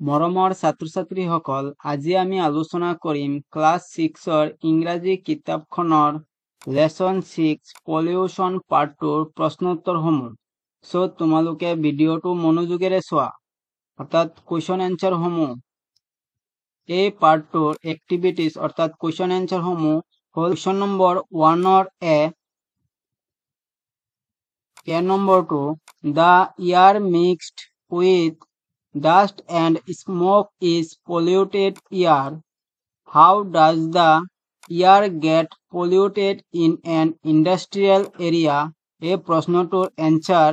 মৰমৰ ছাত্ৰ-ছাত্ৰীসকল, আজি আমি আলোচনা কৰিম ক্লাছ 6ৰ ইংৰাজী কিতাপখনৰ লেসন 6 পলিউশ্যন পাৰ্ট 2ৰ প্ৰশ্নোত্তৰসমূহ। সো তোমালোকে ভিডিঅ'টো মনোযোগেৰে চোৱা, অৰ্থাৎ কুৱেশ্যন এনসাৰসমূহ। এই পাৰ্টটোৰ এক্টিভিটিজ অৰ্থাৎ কুৱেশ্যন এনসাৰসমূহ হ'ল কুৱেশ্যন নম্বৰ 1ৰ এ নম্বৰটো the air mixed with dust and smoke is polluted air. How does the air get polluted in an industrial area? A প্রশ্নটোৰ answer: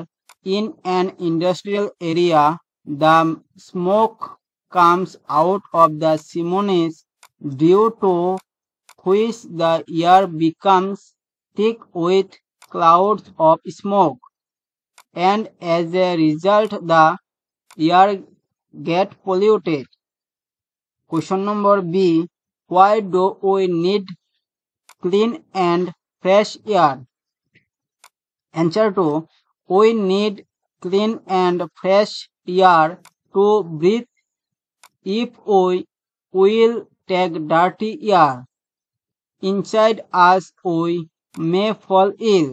in an industrial area, the smoke comes out of the chimneys, due to which the air becomes thick with clouds of smoke, and as a result the air get polluted. Question number B. Why do we need clean and fresh air? Answer to: we need clean and fresh air to breathe. If we will take dirty air inside us, we may fall ill.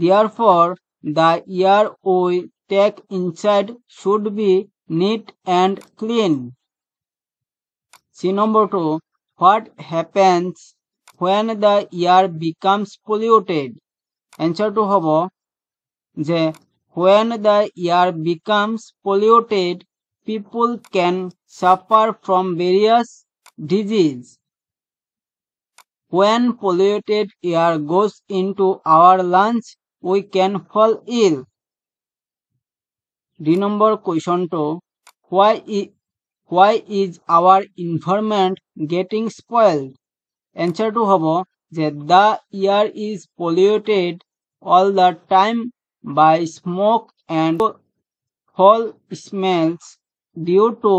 Therefore, the air we take inside should be neat and clean. C number 2. What happens when the air becomes polluted? Answer to hobo je when the air becomes polluted, people can suffer from various diseases. When polluted air goes into our lungs, we can fall ill. D number question to: why is our environment getting spoiled? Answer to hobo je the air is polluted all the time by smoke and foul smells, due to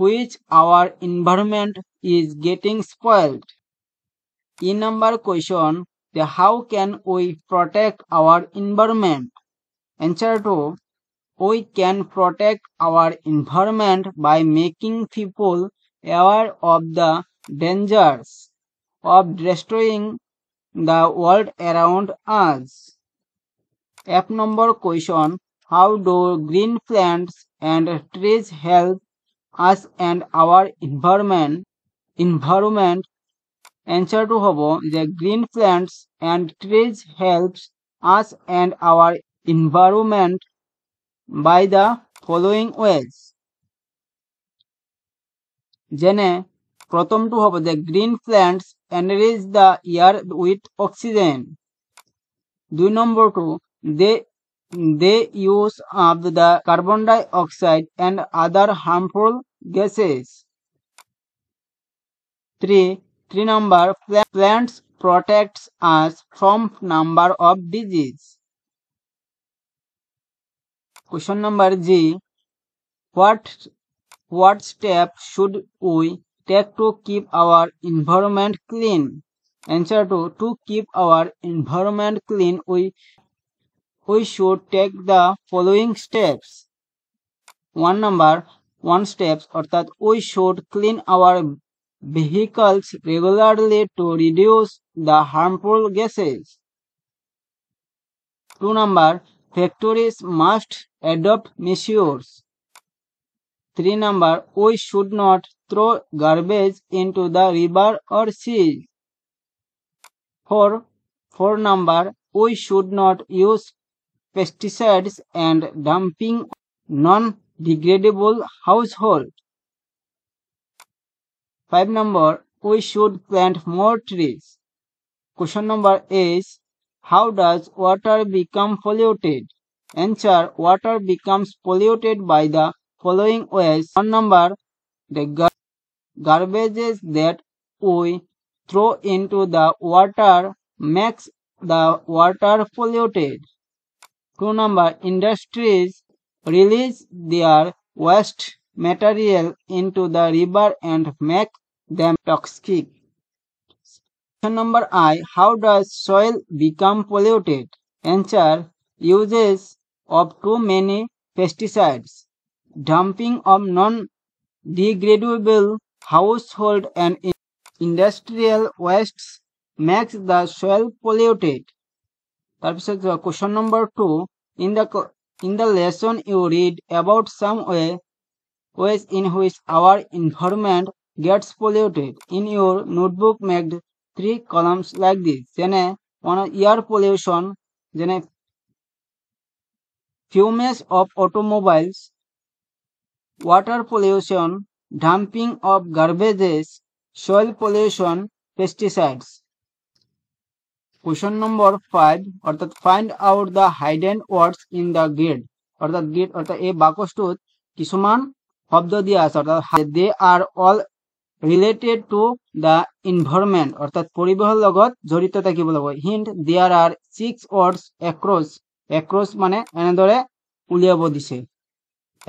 which our environment is getting spoiled. E number question: how can we protect our environment? Answer to: we can protect our environment by making people aware of the dangers of destroying the world around us. F number question: how do green plants and trees help us and our environment? Answer to hobo the green plants and trees helps us and our environment by the following ways. Jene prothomtu hobo the green plants enrich the air with oxygen. 2 number 2, they use up the carbon dioxide and other harmful gases. 3 number, plants protects us from number of disease. Question number G. What steps should we take to keep our environment clean? Answer to keep our environment clean, we should take the following steps. 1 steps অর্থাৎ we should clean our vehicles regularly to reduce the harmful gases. 2 factories must adopt measures. 3 we should not throw garbage into the river or sea. 4 we should not use pesticides and dumping non-degradable household. 5 we should plant more trees. Question number is: how does water become polluted? Answer: water becomes polluted by the following ways. 1 the garbages that we throw into the water makes the water polluted. 2 industries release their waste material into the river and make them toxic. Question number I. How does soil become polluted? Answer: uses of too many pesticides. Dumping of non-degradable household and industrial wastes makes the soil polluted. Question number 2. In the lesson you read about some ways in which our environment gets polluted. In your notebook, make 3 columns like this. Jene air pollution, jene fumes of automobiles, water pollution, dumping of garbages, soil pollution, pesticides. Question number 5 অর্থাৎ find out the hidden words in the grid অর্থাৎ এই বাক্যটোত কিছুমান শব্দ দিয়া আছে অর্থাৎ they are all related to the environment অর্থাৎ পৰিবেশৰ লগত জড়িত থাকিব লাগিব hint there are 6 words across মানে এনেদৰে উলিয়াব দিছে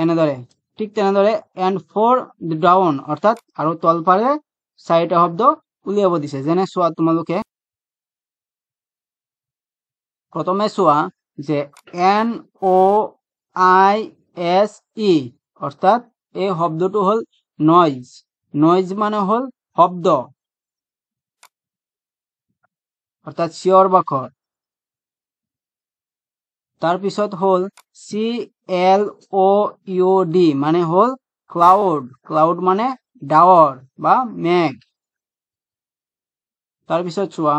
এনেদৰে ঠিক তেনেদৰে and for the down অর্থাৎ আৰু তলফালে 4টা শব্দ উলিয়াব দিছে যেনে চোৱা তোমালোকে প্ৰথমে চোৱা যে NOISE অর্থাৎ এই শব্দটো হল নয়েজ মানে হল শব্দ অর্থাৎ চিঞৰ বাখৰ তাৰ পিছত হল CLOUD মানে হল ক্লাউড মানে ডাৱৰ বা মেঘ তাৰ পিছত চোৱা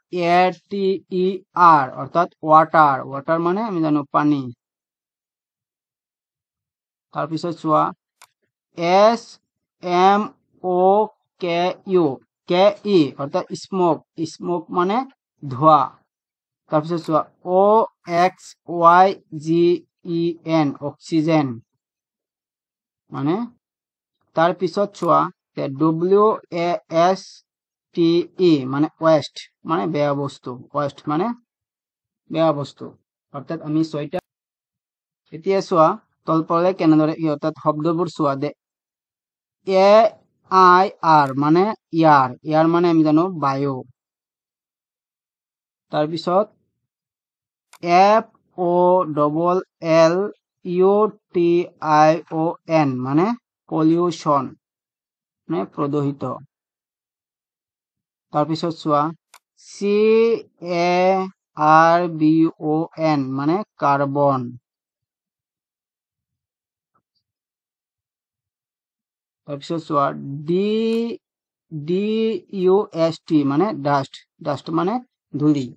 WATER অর্থাৎ ওয়াটার মানে আমি জানো পানি তার পিছত চোৱা SMOKE অর্থাৎ স্মোক মানে ধোঁৱা তার পিছত চোৱা OXYGEN অক্সিজেন মানে তার পিছত চোৱা WASTE মানে ওয়েস্ট মানে বেয়া বস্তু অর্থাৎ আমি 6টা এতিয়া চোৱা তলপলে কেনেদৰে অর্থাৎ শব্দবোৰ চোৱা দে AIR মানে ইয়াৰ মানে আমি জানো বায়ু তাৰ পিছত FOLLUTION মানে পলিউশন মানে প্ৰদূষিত তাৰ পিছত চোৱা CARBON মানে কাৰ্বন তাৰ পিছত চোৱা DUST মানে ডাস্ট মানে ধূলি